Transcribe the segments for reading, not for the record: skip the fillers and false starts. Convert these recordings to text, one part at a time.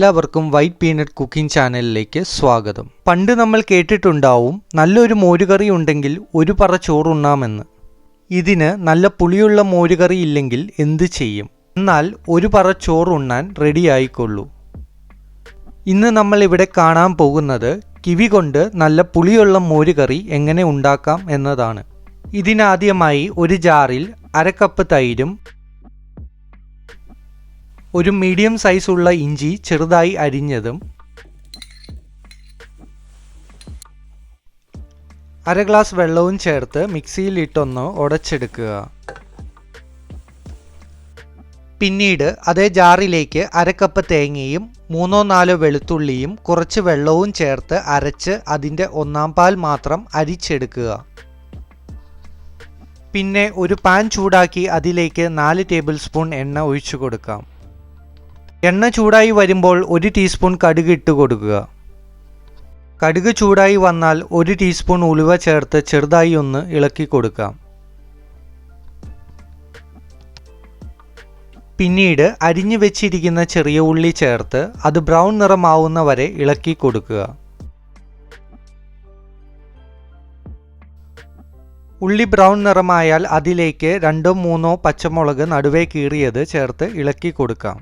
എല്ലാവർക്കും white peanut cooking ചാനലിലേക്ക് സ്വാഗതം. പണ്ട് നമ്മൾ കേട്ടിട്ടുണ്ടാവും നല്ലൊരു മോരുകറി ഉണ്ടെങ്കിൽ ഒരു പറ ചോറുണ്ണാമെന്ന്. ഇതിന് നല്ല പുളിയുള്ള മോരുകറി ഇല്ലെങ്കിൽ എന്ത് ചെയ്യും? എന്നാൽ ഒരു പറ ചോറുണ്ണാൻ റെഡിയായിക്കൊള്ളൂ. ഇന്ന് നമ്മൾ ഇവിടെ കാണാൻ പോകുന്നത് കിവി കൊണ്ട് നല്ല പുളിയുള്ള മോരുകറി എങ്ങനെ ഉണ്ടാക്കാം എന്നതാണ്. ഇതിനാദ്യമായി ഒരു ജാറിൽ അര കപ്പ് തൈരും ഒരു മീഡിയം സൈസ് ഉള്ള ഇഞ്ചി ചെറുതായി അരിഞ്ഞതും അര ഗ്ലാസ് വെള്ളവും ചേർത്ത് മിക്സിയിൽ ഇട്ടൊന്ന് ഉടച്ചെടുക്കുക. പിന്നീട് അതേ ജാറിലേക്ക് അര കപ്പ് തേങ്ങയും 3-4 വെളുത്തുള്ളിയും കുറച്ച് വെള്ളവും ചേർത്ത് അരച്ച് അതിൻ്റെ ഒന്നാം പാൽ മാത്രം അരിച്ചെടുക്കുക. പിന്നെ ഒരു പാൻ ചൂടാക്കി അതിലേക്ക് 4 ടേബിൾ സ്പൂൺ എണ്ണ ഒഴിച്ചു കൊടുക്കാം. എണ്ണ ചൂടായി വരുമ്പോൾ 1 ടീസ്പൂൺ കടുക് ഇട്ട് കൊടുക്കുക. കടുക് ചൂടായി വന്നാൽ 1 ടീസ്പൂൺ ഉലുവ ചേർത്ത് ചെറുതായി ഒന്ന് ഇളക്കി കൊടുക്കാം. പിന്നീട് അരിഞ്ഞു വെച്ചിരിക്കുന്ന ചെറിയ ഉള്ളി ചേർത്ത് അത് ബ്രൗൺ നിറമാവുന്ന വരെ ഇളക്കി കൊടുക്കുക. ഉള്ളി ബ്രൗൺ നിറമായാൽ അതിലേക്ക് 2-3 പച്ചമുളക് നടുവേ കീറിയത് ചേർത്ത് ഇളക്കി കൊടുക്കാം.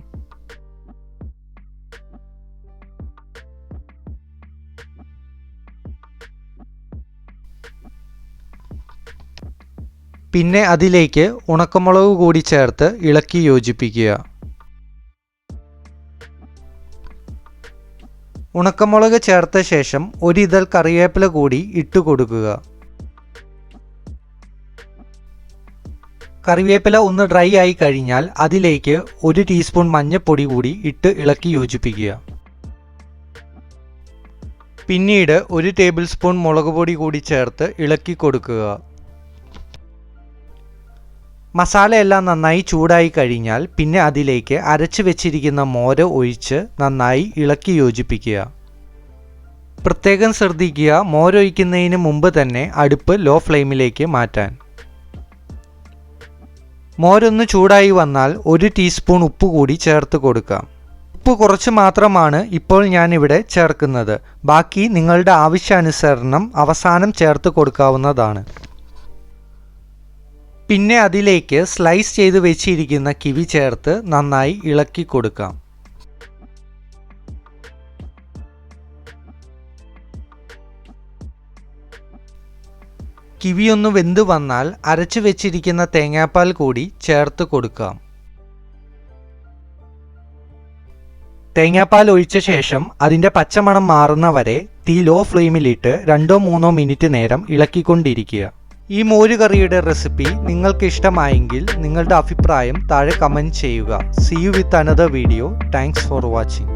പിന്നെ അതിലേക്ക് ഉണക്കമുളക് കൂടി ചേർത്ത് ഇളക്കി യോജിപ്പിക്കുക. ഉണക്കമുളക് ചേർത്ത ശേഷം ഒരിതൾ കറിവേപ്പില കൂടി ഇട്ട് കൊടുക്കുക. കറിവേപ്പില ഒന്ന് ഡ്രൈ ആയി കഴിഞ്ഞാൽ അതിലേക്ക് 1 ടീസ്പൂൺ മഞ്ഞൾപ്പൊടി കൂടി ഇട്ട് ഇളക്കി യോജിപ്പിക്കുക. പിന്നീട് 1 ടേബിൾ സ്പൂൺ മുളക് പൊടി കൂടി ചേർത്ത് ഇളക്കി കൊടുക്കുക. മസാലയെല്ലാം നന്നായി ചൂടായി കഴിഞ്ഞാൽ പിന്നെ അതിലേക്ക് അരച്ചു വെച്ചിരിക്കുന്ന മോര് ഒഴിച്ച് നന്നായി ഇളക്കി യോജിപ്പിക്കുക. പ്രത്യേകം ശ്രദ്ധിക്കുക, മോരൊഴിക്കുന്നതിന് മുമ്പ് തന്നെ അടുപ്പ് ലോ ഫ്ലെയിമിലേക്ക് മാറ്റാൻ. മോരൊന്ന് ചൂടായി വന്നാൽ 1 ടീസ്പൂൺ ഉപ്പ് കൂടി ചേർത്ത് കൊടുക്കാം. ഉപ്പ് കുറച്ച് മാത്രമാണ് ഇപ്പോൾ ഞാനിവിടെ ചേർക്കുന്നത്. ബാക്കി നിങ്ങളുടെ ആവശ്യാനുസരണം അവസാനം ചേർത്ത് കൊടുക്കാവുന്നതാണ്. പിന്നെ അതിലേക്ക് സ്ലൈസ് ചെയ്ത് വെച്ചിരിക്കുന്ന കിവി ചേർത്ത് നന്നായി ഇളക്കി കൊടുക്കാം. കിവി ഒന്ന് വെന്ത് വന്നാൽ അരച്ചു വെച്ചിരിക്കുന്ന തേങ്ങാപ്പാൽ കൂടി ചേർത്ത് കൊടുക്കാം. തേങ്ങാപ്പാൽ ഒഴിച്ച ശേഷം അതിൻ്റെ പച്ചമണം മാറുന്ന വരെ തീ ലോ ഫ്ലെയിമിലിട്ട് 2-3 മിനിറ്റ് നേരം ഇളക്കിക്കൊണ്ടിരിക്കുക. ഈ മോരുകറിയുടെ റെസിപ്പി നിങ്ങൾക്ക് ഇഷ്ടമായെങ്കിൽ നിങ്ങളുടെ അഭിപ്രായം താഴെ കമൻറ്റ് ചെയ്യുക. See you with another video. Thanks for watching.